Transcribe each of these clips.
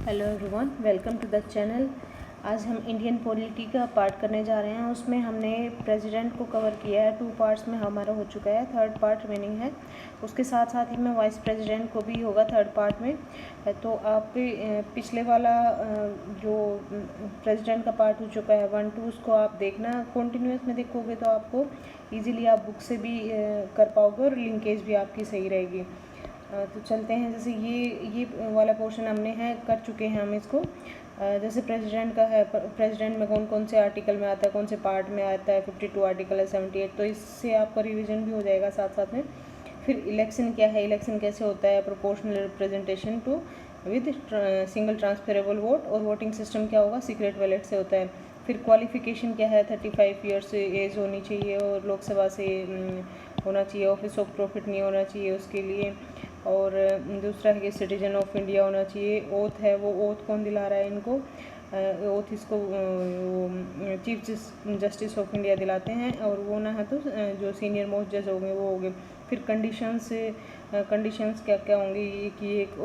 Hello everyone, welcome to the channel. आज हम Indian polity का पार्ट करने जा रहे हैं। उसमें हमने प्रेसिडेंट को कवर किया है, 2 पार्ट्स में हमारा हो चुका है, 3rd पार्ट रिमेनिंग है। उसके साथ साथ ही में वाइस प्रेसिडेंट को भी होगा 3rd पार्ट में। तो आप पिछले वाला जो प्रेसिडेंट का पार्ट हो चुका है 1, 2, उसको आप देखना, कंटिन्यूस में देखोगे तो आपको ईजिली आप बुक से भी कर पाओगे और लिंकेज भी आपकी सही रहेगी। तो चलते हैं। जैसे ये वाला पोर्शन हमने कर चुके हैं हम इसको। जैसे प्रेसिडेंट का है, प्रेसिडेंट में कौन कौन से आर्टिकल में आता है, कौन से पार्ट में आता है, 52 आर्टिकल है, 78, तो इससे आपका रिवीजन भी हो जाएगा साथ साथ में। फिर इलेक्शन क्या है, इलेक्शन कैसे होता है, proportional representation to with single transferable vote, और वोटिंग सिस्टम क्या होगा, सीक्रेट बैलेट से होता है। फिर क्वालिफिकेशन क्या है, 35 ईयर्स एज होनी चाहिए और लोकसभा से होना चाहिए, ऑफिस ऑफ प्रॉफिट नहीं होना चाहिए उसके लिए। और दूसरा है कि सिटीजन ऑफ इंडिया होना चाहिए। ओथ है, वो ओथ कौन दिला रहा है इनको, ओथ इसको चीफ जस्टिस ऑफ इंडिया दिलाते हैं, और वो ना है तो जो सीनियर मोस्ट जज होंगे वो होंगे। फिर कंडीशंस क्या क्या होंगी कि एक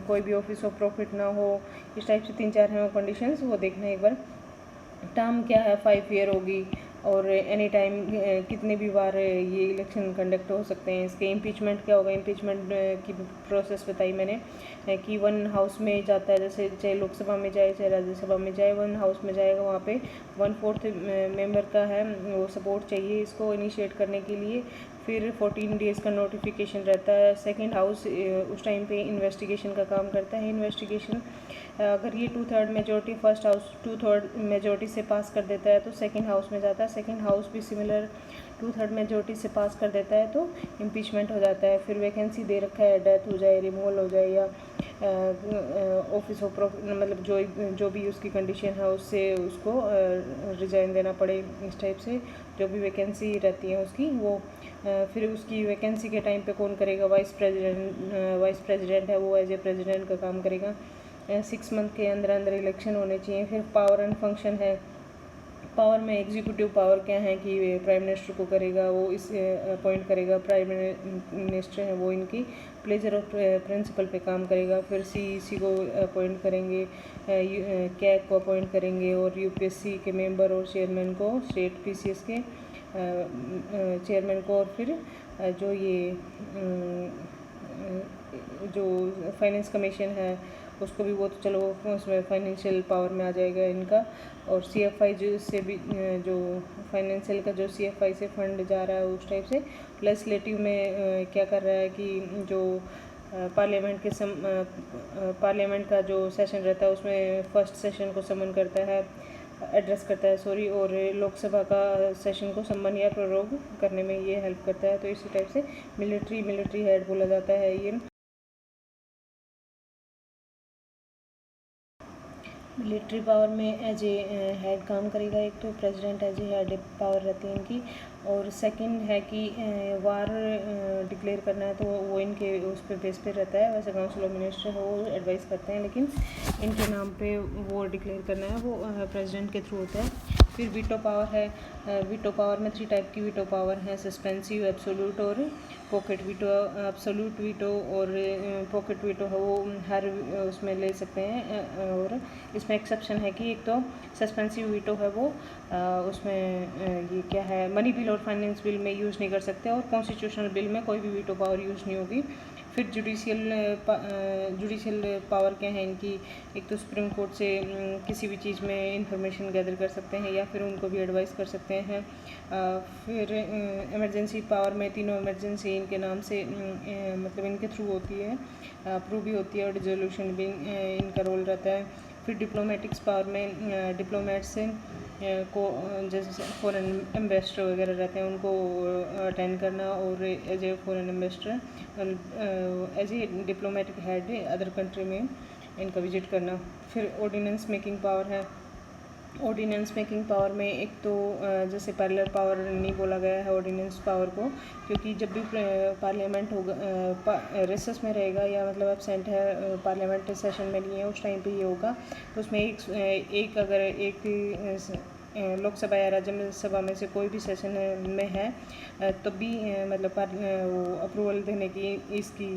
कोई भी ऑफिस ऑफ प्रॉफिट ना हो, इस टाइप से 3-4 हैं वो कंडीशंस, वो देखना एक बार। टर्म क्या है, 5 ईयर होगी, और एनी टाइम कितने भी बार ये इलेक्शन कंडक्ट हो सकते हैं। इसके इम्पीचमेंट क्या होगा, इम्पीचमेंट की प्रोसेस बताई मैंने कि 1 हाउस में जाता है, जैसे चाहे लोकसभा में जाए चाहे राज्यसभा में जाए, 1 हाउस में जाएगा, वहाँ पे 1/4 मेंबर का है वो सपोर्ट चाहिए इसको इनिशिएट करने के लिए। फिर 14 डेज़ का नोटिफिकेशन रहता है। सेकंड हाउस उस टाइम पे इन्वेस्टिगेशन का काम करता है। इन्वेस्टिगेशन अगर ये 2/3 मेजोरिटी, फर्स्ट हाउस 2/3 मेजोरिटी से पास कर देता है तो सेकंड हाउस में जाता है। सेकंड हाउस भी सिमिलर 2/3 मेजोरिटी से पास कर देता है तो इम्पीचमेंट हो जाता है। फिर वैकेंसी दे रखा है, डेथ हो जाए, रिमूवल हो जाए, या ऑफिस ऑफ मतलब जो भी उसकी कंडीशन है उससे उसको रिजाइन देना पड़े, इस टाइप से जो भी वैकेंसी रहती है उसकी वो। फिर उसकी वैकेंसी के टाइम पे कौन करेगा, वाइस प्रेसिडेंट है वो एज ए प्रेसिडेंट का काम करेगा। 6 मंथ के अंदर अंदर इलेक्शन होने चाहिए। फिर पावर एंड फंक्शन है, पावर में एग्जीक्यूटिव पावर क्या है कि प्राइम मिनिस्टर को करेगा, वो इसे अपॉइंट करेगा, प्राइम मिनिस्टर है वो इनकी प्लेजर ऑफ प्रिंसिपल पे काम करेगा। फिर सीईसी को अपॉइंट करेंगे, कैग को अपॉइंट करेंगे, और यूपीएससी के मेंबर और चेयरमैन को, स्टेट पीसीएस के चेयरमैन को, और फिर जो ये जो फाइनेंस कमीशन है उसको भी, वो तो चलो उसमें फाइनेंशियल पावर में आ जाएगा इनका। और सीएफआई जो से भी जो फाइनेंशियल का जो सीएफआई से फंड जा रहा है उस टाइप से। लेजिस्लेटिव में क्या कर रहा है कि जो पार्लियामेंट का जो सेशन रहता है उसमें फर्स्ट सेशन को समन करता है, एड्रेस करता है सॉरी, और लोकसभा का सेशन को सम्मन या प्ररोग करने में ये हेल्प करता है। तो इसी टाइप से मिलिट्री हेड बोला जाता है ये। मिलिट्री पावर में एज ए हेड काम करेगा, एक तो president as a head power रहती है इनकी। और सेकंड है कि वार डिक्लेयर करना है तो वो इनके उस पे बेस पे रहता है। वैसे काउंसिल ऑफ मिनिस्टर हो वो एडवाइस करते हैं, लेकिन इनके नाम पे वो डिक्लेयर करना है वो प्रेसिडेंट के थ्रू होता है। फिर वीटो पावर है, वीटो पावर में 3 टाइप की वीटो पावर है, सस्पेंसिव, एब्सोल्यूट और पॉकेट वीटो। एब्सोल्यूट वीटो और पॉकेट वीटो है वो हर उसमें ले सकते हैं, और इसमें एक्सेप्शन है कि एक तो सस्पेंसिव वीटो है वो उसमें ये क्या है, मनी बिल और फाइनेंस बिल में यूज़ नहीं कर सकते, और कॉन्स्टिट्यूशनल बिल में कोई भी वीटो पावर यूज़ नहीं होगी। फिर जुडिशियल पावर क्या है इनकी, एक तो सुप्रीम कोर्ट से किसी भी चीज़ में इंफॉर्मेशन गैदर कर सकते हैं या फिर उनको भी एडवाइस कर सकते हैं। फिर इमरजेंसी पावर में तीनों इमरजेंसी इनके नाम से मतलब इनके थ्रू होती है, अप्रूव भी होती है, और डिसोल्यूशन भी इनका रोल रहता है। फिर डिप्लोमेटिक्स पावर में डिप्लोमेट से को जैसे फॉरेन एम्बेसडर वगैरह रहते हैं उनको अटेंड करना, और as a foreign ambassador as a diplomatic head other country में इनका विजिट करना। फिर ऑर्डिनेंस मेकिंग पावर है, ऑर्डिनेंस मेकिंग पावर में एक तो जैसे पैरेलल पावर नहीं बोला गया है ऑर्डिनेंस पावर को, क्योंकि जब भी पार्लियामेंट होगा रिसेस में रहेगा या मतलब एब्सेंट है, पार्लियामेंट सेशन में नहीं है उस टाइम पे ये होगा, तो उसमें एक अगर एक लोकसभा या राज्यसभा में से कोई भी सेशन में है तब भी मतलब वो अप्रूवल देने की इसकी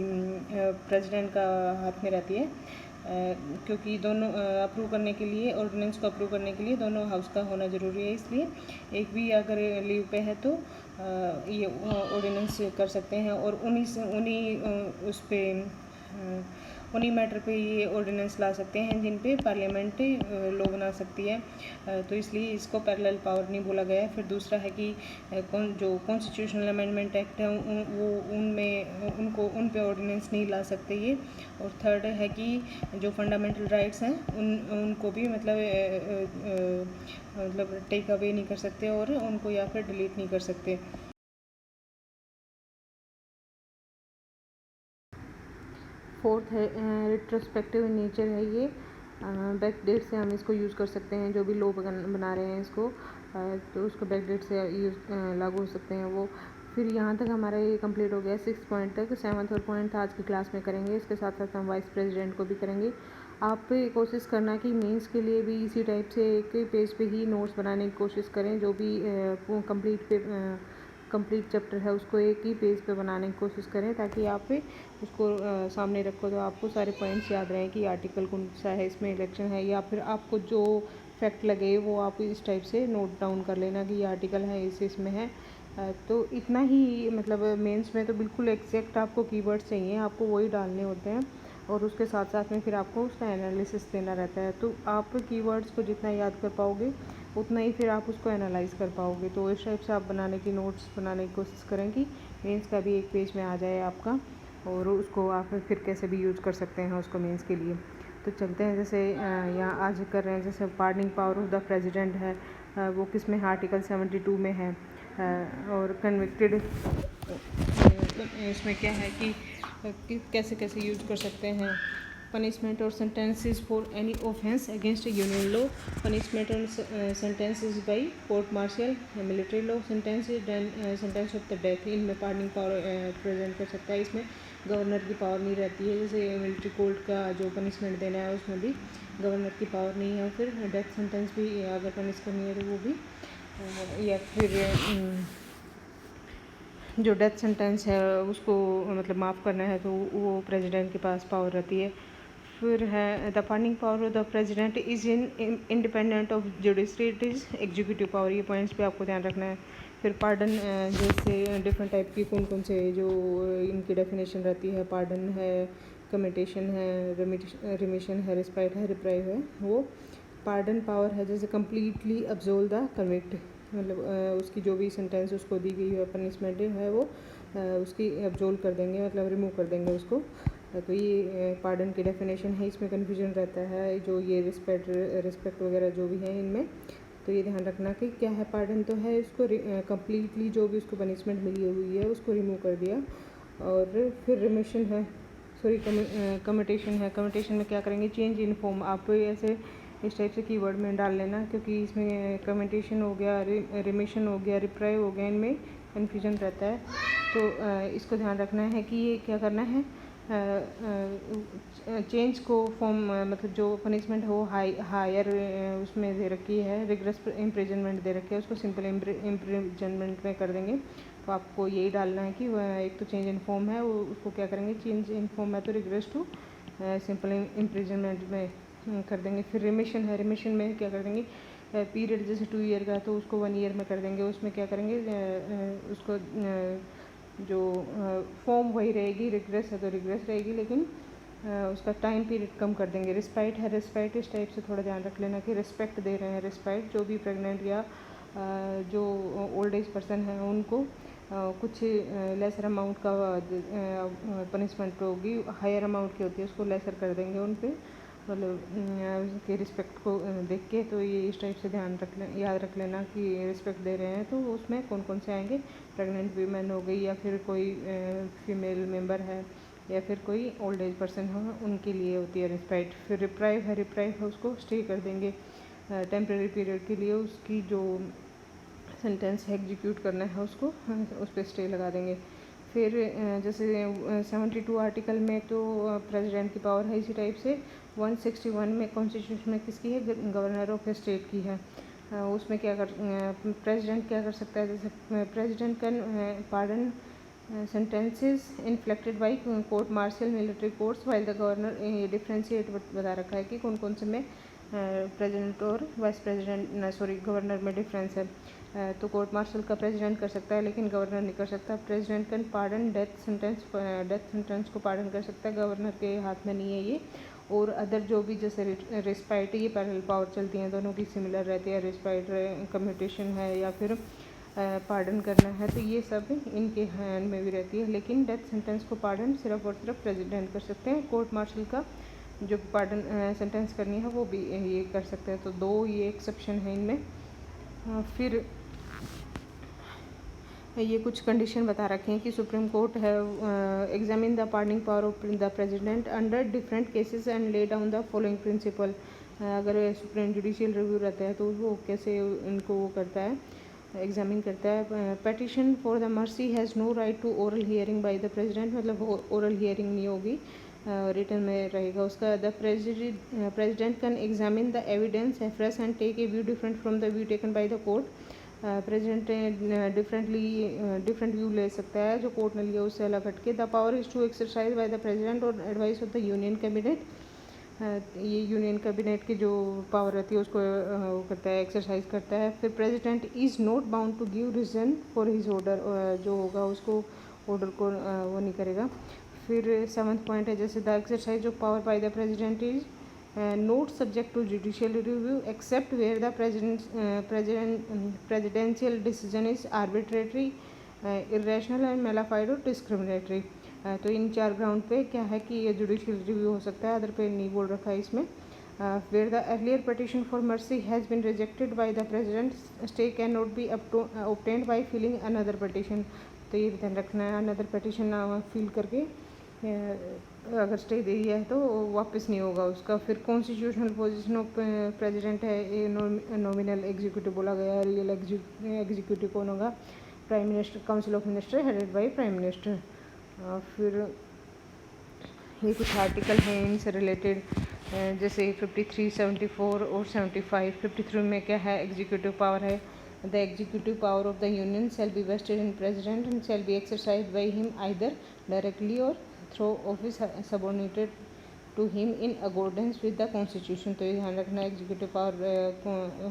प्रेसिडेंट का हाथ में रहती है। क्योंकि दोनों अप्रूव करने के लिए, ऑर्डिनेंस को अप्रूव करने के लिए दोनों हाउस का होना ज़रूरी है। इसलिए एक भी अगर लीव पे है तो ये ऑर्डिनेंस कर सकते हैं और उन्हीं मैटर पे ये ऑर्डिनेंस ला सकते हैं जिन पे पार्लियामेंट लॉ बना सकती है। तो इसलिए इसको पैरेलल पावर नहीं बोला गया है। फिर दूसरा है कि जो कॉन्स्टिट्यूशनल अमेंडमेंट एक्ट है उन पे ऑर्डिनेंस नहीं ला सकते ये। और थर्ड है कि जो फंडामेंटल राइट्स हैं उनको भी मतलब टेक अवे नहीं कर सकते और उनको या फिर डिलीट नहीं कर सकते। फोर्थ है रिट्रोस्पेक्टिव इन नेचर है ये। बैक डेट से हम इसको यूज़ कर सकते हैं, जो भी लॉ बना रहे हैं इसको तो उसको बैक डेट से लागू हो सकते हैं वो। फिर यहाँ तक हमारा ये कंप्लीट हो गया 6 पॉइंट तक। 7th और पॉइंट आज की क्लास में करेंगे। इसके साथ साथ हम वाइस प्रेसिडेंट को भी करेंगे। आप कोशिश करना कि मेंस के लिए भी इसी टाइप से एक पेज पे ही नोट्स बनाने की कोशिश करें। जो भी कंप्लीट चैप्टर है उसको एक ही पेज पे बनाने की कोशिश करें, ताकि आप उसको सामने रखो तो आपको सारे पॉइंट्स याद रहें कि आर्टिकल कौन सा है, इसमें इलेक्शन है, या फिर आपको जो फैक्ट लगे वो आप इस टाइप से नोट डाउन कर लेना कि ये आर्टिकल है, इसमें है। तो इतना ही, मतलब मेंस में तो बिल्कुल एग्जैक्ट आपको कीवर्ड्स चाहिए, आपको वही डालने होते हैं और उसके साथ साथ में फिर आपको उसका एनालिसिस देना रहता है। तो आप कीवर्ड्स को जितना याद कर पाओगे उतना ही फिर आप उसको एनालाइज कर पाओगे। तो इस टाइप से आप नोट्स बनाने की कोशिश करें कि मेंस का भी एक पेज में आ जाए आपका, और उसको आप फिर कैसे भी यूज़ कर सकते हैं उसको मेंस के लिए। तो चलते हैं, जैसे यहाँ आज कर रहे हैं, जैसे pardoning power of the president है, वो किस में है, आर्टिकल 72 में है। और कन्विक्टेड इसमें क्या है कि कैसे कैसे यूज कर सकते हैं। पनिशमेंट और sentences for any offense against a union law, punishment और sentences by court martial, military law, sentence of the death, इनमें पार्डनिंग पावर प्रेजेंट कर सकता है। इसमें गवर्नर की पावर नहीं रहती है, जैसे मिलिट्री कोर्ट का जो पनिशमेंट देना है उसमें भी गवर्नर की पावर नहीं है। फिर डेथ सेंटेंस भी अगर पनिश करनी है तो वो भी, या फिर जो डेथ सेंटेंस है उसको मतलब माफ़ करना है तो वो प्रेसिडेंट के पास पावर रहती है। फिर है the pardoning power of the president is independent of judiciary, it is executive power. ये पॉइंट्स पे आपको ध्यान रखना है। फिर पार्डन, जैसे डिफरेंट टाइप की कौन से जो इनकी डेफिनेशन रहती है, पार्डन है, कम्यूटेशन है, रिमिशन है, रिस्पाइट है, रिप्राइव है। वो पार्डन पावर है जैसे कम्प्लीटली अब्सोल्व द कन्विक्ट, मतलब उसकी जो भी सेंटेंस उसको दी गई है, पनिशमेंट है, वो उसकी अब्सोल्व कर देंगे, मतलब रिमूव कर देंगे उसको। तो ये पार्डन की डेफिनेशन है। इसमें कन्फ्यूजन रहता है, जो ये रिस्पेक्ट वगैरह जो भी है इनमें, तो ये ध्यान रखना कि क्या है। पार्डन तो है, इसको कम्प्लीटली जो भी उसको पनिशमेंट मिली हुई है उसको रिमूव कर दिया। और फिर रिमिशन है, सॉरी कम्यूटेशन है। कम्यूटेशन में क्या करेंगे, चेंज इन फॉर्म। आप ऐसे इस टाइप से कीवर्ड में डाल लेना, क्योंकि इसमें कम्यूटेशन हो गया, रिमिशन हो गया, रिप्राइव हो गया, इनमें कन्फ्यूजन रहता है। तो इसको ध्यान रखना है कि ये क्या करना है, चेंज को फॉर्म, मतलब जो पनिशमेंट हो हायर उसमें दे रखी है, रिग्रेस इम्प्रिजनमेंट दे रखी है, उसको सिंपल इम्प्रिजनमेंट में कर देंगे। तो आपको यही डालना है कि वह एक तो चेंज इन फॉर्म है, उसको क्या करेंगे, चेंज इन फॉर्म है तो रिग्रेस टू सिंपल इम्प्रिजनमेंट में कर देंगे। फिर रिमिशन है, रिमिशन में क्या कर देंगे, पीरियड जैसे 2 ईयर का तो उसको 1 ईयर में कर देंगे। उसमें क्या करेंगे, उसको जो फॉर्म वही रहेगी, रिग्रेस है तो रिग्रेस रहेगी, लेकिन उसका टाइम पीरियड कम कर देंगे। रिस्पाइट है, रिस्पाइट इस टाइप से थोड़ा ध्यान रख लेना कि रिस्पेक्ट दे रहे हैं। रिस्पाइट जो भी प्रेग्नेंट या जो ओल्ड एज पर्सन है उनको कुछ लेसर अमाउंट का पनिशमेंट होगी, हायर अमाउंट की होती है उसको लेसर कर देंगे उन पर, मतलब उसके रिस्पेक्ट को देख के। तो ये इस टाइप से याद रख लेना कि रिस्पेक्ट दे रहे हैं। तो उसमें कौन कौन से आएंगे, प्रेग्नेंट वीमेन हो गई, या फिर कोई फीमेल मेंबर है, या फिर कोई ओल्ड एज पर्सन हो, उनके लिए होती है रिस्पेक्ट। फिर रिप्राइव है, रिप्राइव है उसको स्टे कर देंगे टेम्प्रेरी पीरियड के लिए, उसकी जो सेंटेंस है एग्जीक्यूट करना है उसको उस पर स्टे लगा देंगे। फिर जैसे 72 आर्टिकल में तो प्रेसिडेंट की पावर है, इसी टाइप से 161 में कॉन्स्टिट्यूशन में किसकी है, गवर्नर ऑफ स्टेट की है। उसमें क्या कर प्रेसिडेंट क्या कर सकता है, जैसे president can pardon sentences inflicted by court martial military courts while the governor differentiate बता रखा है कि कौन कौन से में प्रेसिडेंट और वाइस प्रेसिडेंट गवर्नर में डिफरेंस है। तो कोर्ट मार्शल का प्रेसिडेंट कर सकता है लेकिन गवर्नर नहीं कर सकता। President can pardon death sentence को पार्डन कर सकता है, गवर्नर के हाथ में नहीं है ये। और अदर जो भी जैसे रिस्पाइट, ये पैरेलल पावर चलती हैं, दोनों की सिमिलर रहती है। रिस्पाइट कम्यूटेशन है या फिर पार्डन करना है, तो ये सब इनके हैंड में भी रहती है। लेकिन डेथ सेंटेंस को पार्डन सिर्फ और सिर्फ प्रेसिडेंट कर सकते हैं। कोर्ट मार्शल का जो पार्डन सेंटेंस करनी है वो भी ये कर सकते हैं। तो दो ये एक्सेप्शन है इनमें। फिर ये कुछ कंडीशन बता रखे हैं कि सुप्रीम कोर्ट है examine the pardoning power of the president under different cases and lay down the following principle. अगर सुप्रीम जुडिशियल रिव्यू रहता है तो वो कैसे उनको वो करता है, एग्जामिन करता है। Petition for the mercy has no right to oral hearing by the president, मतलब ओरल हियरिंग नहीं होगी, रिटर्न में रहेगा उसका। The president can examine the evidence afresh and take a view different from the view taken by the court. President different view ले सकता है जो कोर्ट ने लिया उससे अलग हटके। The power is to exercise by the president और advice of the union cabinet. ये यूनियन कैबिनेट की जो पावर रहती है उसको वो करता है, एक्सरसाइज करता है। फिर president is not bound to give reason for his order, जो होगा उसको ऑर्डर को वो नहीं करेगा। फिर 7th पॉइंट है जैसे the exercise of power by the president is not subject to judicial review except where the presidential decision is arbitrary, irrational and malafide और डिस्क्रिमिनेटरी। तो इन 4 ग्राउंड पे क्या है कि ये जुडिशियल रिव्यू हो सकता है, अदर पे नहीं बोल रखा है इसमें। Where the earlier petition for mercy has been rejected by the president, stay can not be obtained by filling another petition. तो ये ध्यान रखना है, अनदर पिटिशन फिल करके अगर स्टे दे दिया है तो वापस नहीं होगा उसका। फिर कॉन्स्टिट्यूशनल पोजीशन ऑफ प्रेसिडेंट है, ये नॉमिनल एग्जीक्यूटिव बोला गया है। रियल एग्जीक्यूटिव कौन होगा? Prime minister, council of minister headed by prime minister. फिर ये कुछ आर्टिकल हैं इनसे रिलेटेड, जैसे 53, 74 और 75। 53 में क्या है? एग्जीक्यूटिव पावर है। The executive power of the union shall be vested in president and shall be exercised by him either directly or through office subordinated to him in accordance with the constitution. तो ये ध्यान रखना, executive power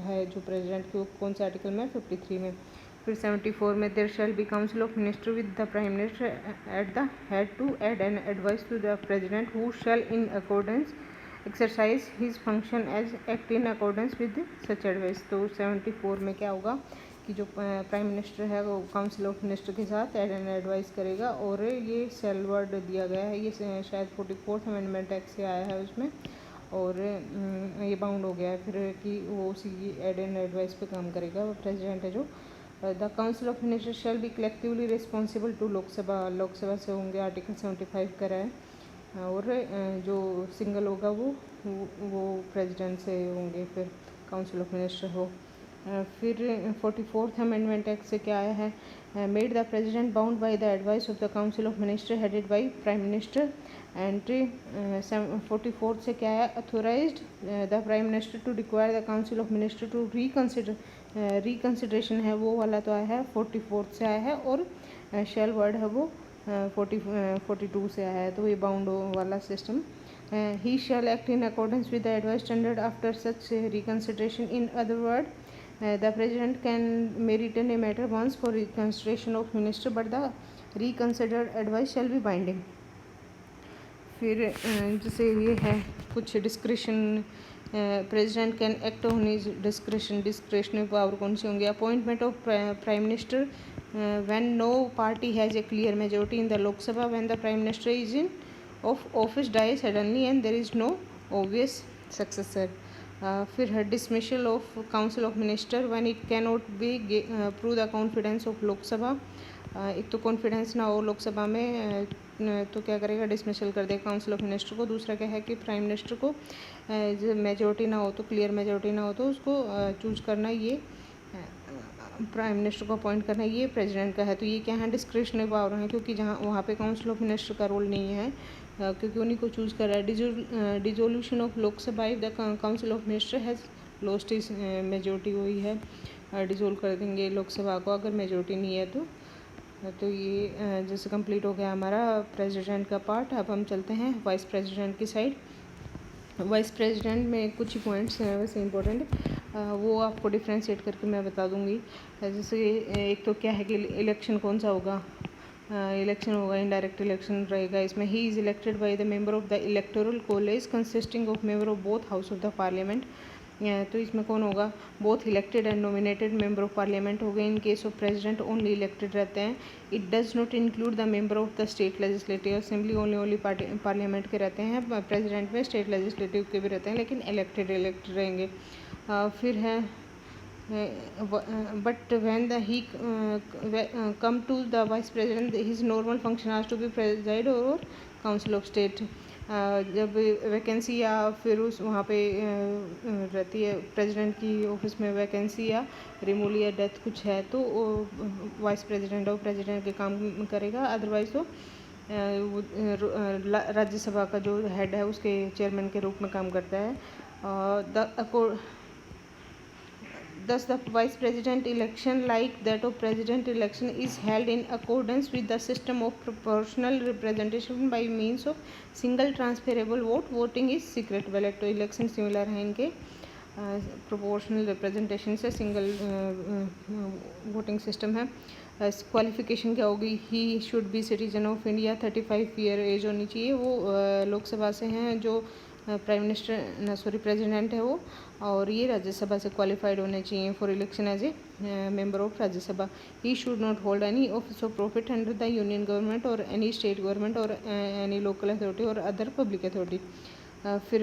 है जो president की, कौन से article में? 53 में। फिर 74 में there shall be council of minister with the prime minister at the head to aid an advice to the president who shall in accordance exercise his function as act in accordance with such advice. तो 74 में क्या होगा कि जो prime minister है वो council of minister के साथ एड एंड एडवाइस करेगा। और ये सेल वर्ड दिया गया है, ये शायद 44th अमेंडमेंट एक्ट से आया है उसमें, और ये बाउंड हो गया है फिर कि वो उसी एड एंड एडवाइस पे काम करेगा। वो प्रेसिडेंट है जो। The council of minister shall be collectively responsible to Lok Sabha से होंगे, आर्टिकल 75 करा है। और जो सिंगल होगा वो प्रेसिडेंट से होंगे, फिर काउंसिल ऑफ मिनिस्टर हो। फिर 44th अमेंडमेंट एक्ट से क्या आया है? Made the president bound by the advice of the council of minister headed by prime minister. Entry 44 से क्या है? Authorized the prime minister to require the council of minister to reconsideration है वो वाला तो आया है 44 से आया है। और शेल वर्ड है वो 42 से आया है, तो ये बाउंड वाला system. He shall act in accordance with the advice tendered after such reconsideration. In other word, the president may return a matter once for reconsideration of minister, but the reconsidered advice shall be binding. फिर जैसे ये है कुछ discretion, president can act on his discretionary power कौन सी होंगी? Appointment of prime minister when no party has a clear majority in the Lok Sabha, when the prime minister is in of office die suddenly and there is no obvious successor. फिर है dismissal of council of minister when it can not be prove the confidence of Lok Sabha. एक तो confidence ना हो लोकसभा में तो क्या करेगा? डिसमिशल कर देगा काउंसिल ऑफ मिनिस्टर को। दूसरा क्या है कि प्राइम मिनिस्टर को मेजोरिटी ना हो तो, क्लियर मेजोरिटी ना हो तो उसको चूज करना, ये प्राइम मिनिस्टर को अपॉइंट करना ये प्रेसिडेंट का है। तो ये क्या है? डिस्क्रिशनरी पावर है, क्योंकि जहाँ वहाँ पे काउंसिल ऑफ मिनिस्टर का रोल नहीं है, क्योंकि उन्हीं को चूज़ कर रहा है। Dissolution of Lok Sabha if the council of minister has lost is majority, वही है डिजोल्व कर देंगे लोकसभा को अगर मेजोरिटी नहीं है तो। तो ये जैसे कंप्लीट हो गया हमारा प्रेसिडेंट का पार्ट। अब हम चलते हैं वाइस प्रेसिडेंट की साइड। वाइस प्रेसिडेंट में कुछ ही पॉइंट्स हैं वैसे इम्पोर्टेंट, वो आपको डिफ्रेंशिएट करके मैं बता दूंगी। जैसे एक तो क्या है कि इलेक्शन कौन सा होगा, इलेक्शन होगा, इनडायरेक्ट इलेक्शन रहेगा इसमें। He is elected by the member of the electoral college consisting of member of both house of the parliament. तो इसमें कौन होगा, both elected and nominated member of parliament हो गए। In case of president only elected रहते हैं। It does not include the member of the state legislative assembly, only parliament के रहते हैं। प्रेसिडेंट में स्टेट लेजिस्लेटिव के भी रहते हैं लेकिन इलेक्टेड रहेंगे। फिर है but when he come to the vice president, his normal function has to be preside over council of state। जब वैकेंसी या फिर उस वहाँ पे रहती है प्रेसिडेंट की ऑफिस में वैकेंसी या रिमूवल या डेथ कुछ है तो वाइस प्रेसिडेंट और प्रेसिडेंट के काम करेगा। अदरवाइज तो राज्यसभा का जो हेड है उसके चेयरमैन के रूप में काम करता है। Thus, the vice president election, like that of president election, is held in accordance with the system of proportional representation by means of single transferable vote. Voting is secret ballot। तो election similar है इनके proportional representation से, single voting system है। Qualification क्या होगी, he should be citizen of India, 35 year age होनी चाहिए। वो लोकसभा से हैं जो प्राइम मिनिस्टर प्रेसिडेंट है वो, और ये राज्यसभा से क्वालिफाइड होने चाहिए for election as a member of Rajya Sabha. He should not hold any office of profit under the union government और एनी स्टेट गवर्नमेंट और एनी लोकल अथॉरिटी और अदर पब्लिक अथॉरिटी। फिर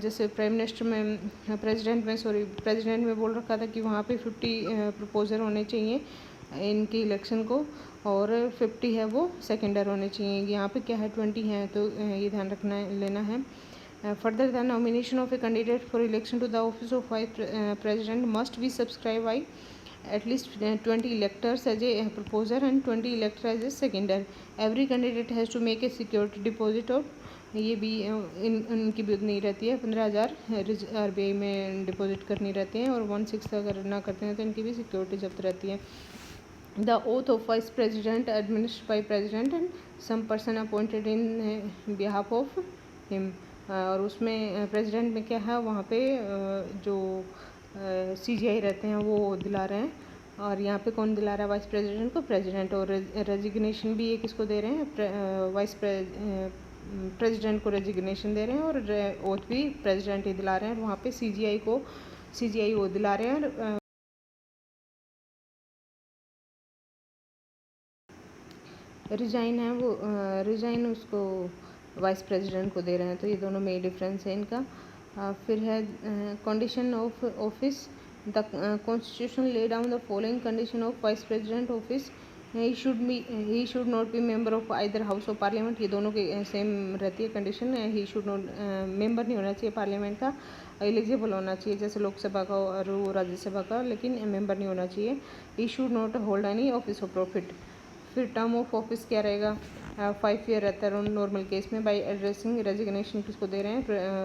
जैसे प्राइम मिनिस्टर में प्रेसिडेंट में बोल रखा था कि वहाँ पे 50 प्रपोजर होने चाहिए इनकी इलेक्शन को, और 50 है वो सेकेंडर होने चाहिए। यहाँ पे क्या है 20 हैं, तो ये ध्यान लेना है। Further, the nomination of a candidate for election to the office of vice president must be subscribed by at least 20 electors as a proposer and 20 electors as a seconder। Every candidate has to make a security deposit, और ये भी इनकी भी उतनी रहती है, 15,000 RBI में deposit करनी रहती है, और 1/6 अगर ना करते हैं तो इनकी भी सिक्योरिटी जब्त रहती है। The oath of vice president administered by president and some person appointed in behalf of him। और उसमें प्रेसिडेंट में क्या है, वहाँ पे जो CGI रहते हैं वो दिला रहे हैं, और यहाँ पे कौन दिला रहा है वाइस प्रेसिडेंट को, प्रेसिडेंट। और रेजिग्नेशन भी ये किसको दे रहे हैं, वाइस प्रेसिडेंट को रेजिग्नेशन दे रहे हैं, और ओथ भी प्रेसिडेंट ही दिला रहे हैं। और वहाँ पे CGI वो दिला रहे हैं। रिजाइन है वो रिजाइन उसको वाइस प्रेसिडेंट को दे रहे हैं। तो ये दोनों में डिफरेंस है इनका। फिर है condition of office. The constitution ले down the following condition of vice president office. He should not be member of either house of parliament. ये दोनों के सेम रहती है condition. He should not member नहीं होना चाहिए पार्लियामेंट का, एलिजिबल होना चाहिए जैसे लोकसभा का और वो राज्यसभा का, लेकिन मेंबर नहीं होना चाहिए। ही should not hold any office of profit. फिर टर्म ऑफ ऑफिस क्या रहेगा, 5 ईयर रहता है नॉर्मल केस में। बाय एड्रेसिंग रेजिग्नेशन किसको दे रहे हैं,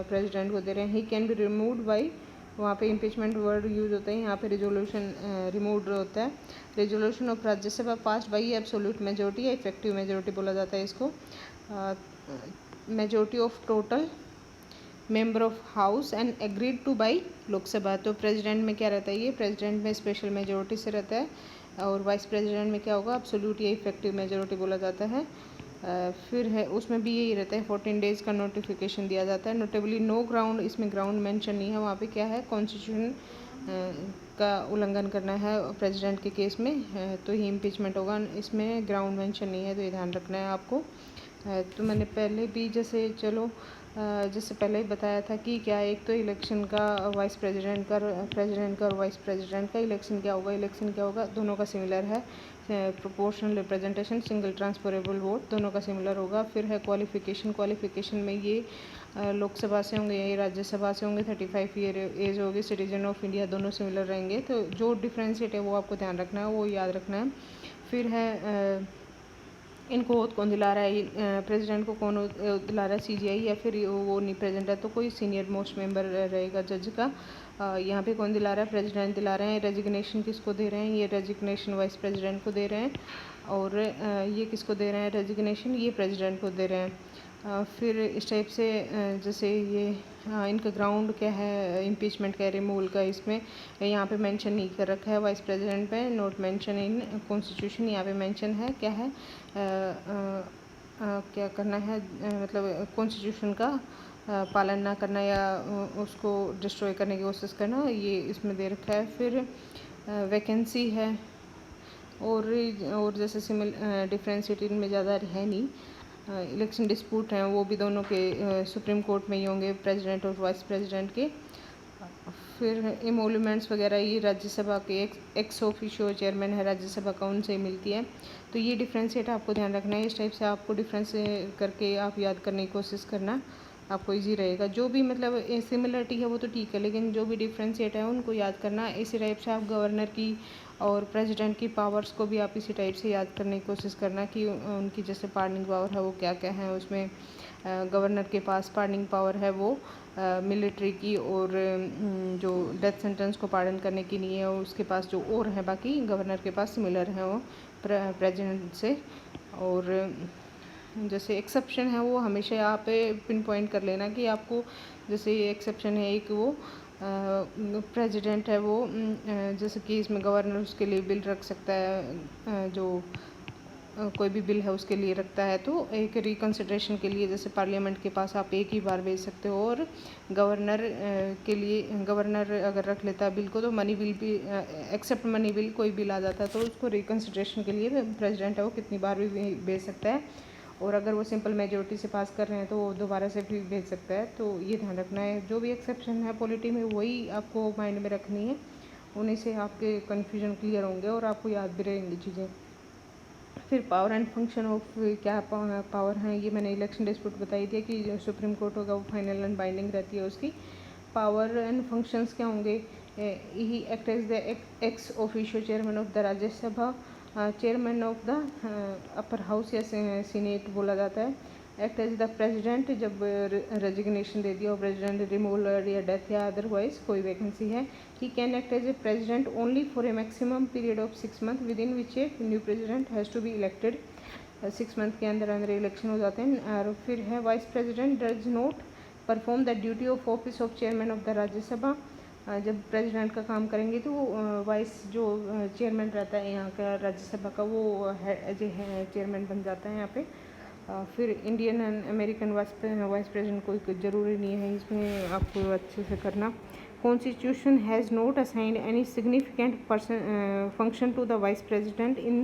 प्रेसिडेंट को दे रहे हैं। He can be removed by, वहाँ पे इम्पीचमेंट वर्ड यूज होता है, यहाँ पे रिजोल्यूशन रिमूव्ड होता है। Resolution of Rajya Sabha passed by absolute majority या इफेक्टिव मेजोरिटी बोला जाता है इसको। Majority of total member of house and agreed two by Lok Sabha. तो प्रेसिडेंट में क्या रहता है, ये प्रेसिडेंट में स्पेशल मेजोरिटी से रहता है, और वाइस प्रेसिडेंट में क्या होगा, एब्सोल्यूट या इफेक्टिव मेजोरिटी बोला जाता है। फिर है उसमें भी यही रहता है, 14 डेज़ का नोटिफिकेशन दिया जाता है। नोटेबली नो ग्राउंड, इसमें ग्राउंड मेंशन नहीं है, वहाँ पे क्या है कॉन्स्टिट्यूशन का उल्लंघन करना है प्रेसिडेंट के केस में तो ही इम्पीचमेंट होगा। इसमें ग्राउंड मेंशन नहीं है, तो ये ध्यान रखना है आपको। तो मैंने पहले भी जैसे पहले ही बताया था कि क्या एक तो इलेक्शन का वाइस प्रेसिडेंट का और वाइस प्रेसिडेंट का इलेक्शन क्या होगा, दोनों का सिमिलर है। Proportional representation, single transferable vote, दोनों का सिमिलर होगा। फिर है क्वालिफिकेशन में ये लोकसभा से होंगे, ये राज्यसभा से होंगे, 35 ईयर एज होगी, सिटीजन ऑफ इंडिया, दोनों सिमिलर रहेंगे। तो जो डिफ्रेंशिएट है वो आपको ध्यान रखना है, वो याद रखना है। फिर है इनको ओथ कौन दिला रहा है, प्रेसिडेंट को कौन दिला रहा है, CGI, या फिर वो नहीं प्रेजेंट है तो कोई सीनियर मोस्ट मेंबर रहेगा जज का। यहाँ पे कौन दिला रहा है, प्रेसिडेंट दिला रहे हैं। रेजिग्नेशन किसको दे रहे हैं, ये रेजिग्नेशन वाइस प्रेसिडेंट को दे रहे हैं। और ये किसको दे रहे हैं रेजिग्नेशन, ये प्रेसिडेंट को दे रहे हैं। फिर इस टाइप से जैसे ये इनका ग्राउंड क्या है इम्पीचमेंट का रिमूवल का, इसमें यहाँ पे मेंशन नहीं कर रखा है वाइस प्रेसिडेंट पे, नॉट मेंशन इन कॉन्स्टिट्यूशन, यहाँ पे मेंशन है क्या है क्या करना है, मतलब कॉन्स्टिट्यूशन का पालन ना करना या उसको डिस्ट्रॉय करने की कोशिश करना, ये इसमें दे रखा है। फिर वैकेंसी है और जैसे डिफरेंशिएट इनमें ज़्यादा है नहीं। इलेक्शन डिस्प्यूट हैं वो भी दोनों के सुप्रीम कोर्ट में ही होंगे, प्रेसिडेंट और वाइस प्रेसिडेंट के। फिर इमोल्यूमेंट्स वगैरह ये राज्यसभा के एक्स ऑफिशियो चेयरमैन है राज्यसभा का, उनसे मिलती है। तो ये डिफरेंशिएट आपको ध्यान रखना है। इस टाइप से आपको डिफरेंस करके आप याद करने की कोशिश करना, आपको इजी रहेगा। जो भी मतलब सिमिलरिटी है वो तो ठीक है, लेकिन जो भी डिफरेंशिएट है उनको याद करना। इसी टाइप से आप गवर्नर की और प्रेसिडेंट की पावर्स को भी आप इसी टाइप से याद करने की कोशिश करना कि उनकी जैसे पार्डनिंग पावर है वो क्या क्या है। उसमें गवर्नर के पास पार्डनिंग पावर है वो मिलिट्री की, और जो डेथ सेंटेंस को पार्डन करने की नहीं है उसके पास जो और है, बाकी गवर्नर के पास सिमिलर है वो प्रेसिडेंट से। और जैसे एक्सेप्शन है वो हमेशा यहाँ पे पिन पॉइंट कर लेना कि आपको, जैसे ये एक्सेप्शन है एक वो प्रेसिडेंट है वो जैसे कि इसमें गवर्नर उसके लिए बिल रख सकता है, जो कोई भी बिल है उसके लिए रखता है, तो एक रिकन्सिडरेशन के लिए जैसे पार्लियामेंट के पास आप एक ही बार भेज सकते हो, और गवर्नर के लिए गवर्नर अगर रख लेता है बिल को तो मनी बिल भी एक्सेप्ट मनी बिल कोई बिल आ जाता है तो उसको रिकन्सिडरेशन के लिए प्रेसिडेंट है वो कितनी बार भी भेज सकता है, और अगर वो सिंपल मेजोरिटी से पास कर रहे हैं तो वो दोबारा से भी भेज सकता है। तो ये ध्यान रखना है, जो भी एक्सेप्शन है पॉलिटी में वही आपको माइंड में रखनी है, उन्हीं से आपके कन्फ्यूजन क्लियर होंगे और आपको याद भी रहेंगी चीज़ें। फिर पावर एंड फंक्शन ऑफ क्या पावर हैं, ये मैंने इलेक्शन डिस्प्यूट बताई थी कि जो सुप्रीम कोर्ट होगा वो फाइनल एंड बाइंडिंग रहती है उसकी। पावर एंड फंक्शंस क्या होंगे, he act as the ex officio chairman of the Rajya Sabha, chairman of the upper house या सीनेट बोला जाता है। एक्ट एज द प्रेसिडेंट जब रेजिग्नेशन दे दिया और प्रेसिडेंट रिमूवल या डेथ या अदरवाइज कोई वैकेंसी है। He can act as a president only for a maximum period of 6 months within which a new president has to be elected। 6 month के अंदर अंदर इलेक्शन हो जाते हैं। और फिर है vice president does not perform the duty of office of chairman of the Rajya Sabha. जब प्रेसिडेंट का काम करेंगे तो वाइस जो चेयरमैन रहता है यहाँ का राज्यसभा का वो एज ए चेयरमैन बन जाता है यहाँ पे। फिर Indian and American vice president कोई ज़रूरी नहीं है, इसमें आपको अच्छे से करना। Constitution has not assigned any significant function to the vice president in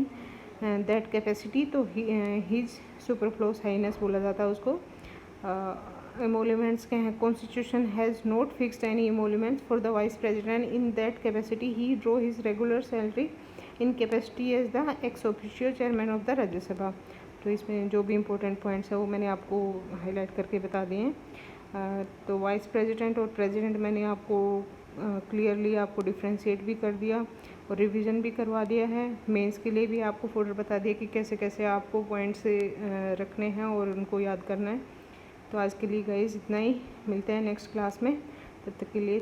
that capacity, तो his superfluous highness बोला जाता है उसको। emoluments क्या हैं, Constitution has not fixed any emoluments for the vice president in that capacity, he draw his regular salary in capacity as the ex officio chairman of the राज्य सभा। तो इसमें जो भी इम्पोर्टेंट पॉइंट्स है वो मैंने आपको हाईलाइट करके बता दिए हैं। तो वाइस प्रेसिडेंट और प्रेसिडेंट मैंने आपको क्लियरली आपको डिफ्रेंशिएट भी कर दिया और रिवीजन भी करवा दिया है। मेंस के लिए भी आपको फोल्डर बता दिया कि कैसे कैसे आपको पॉइंट्स रखने हैं और उनको याद करना है। तो आज के लिए गाइस इतना ही, मिलते हैं नेक्स्ट क्लास में, तब तक के लिए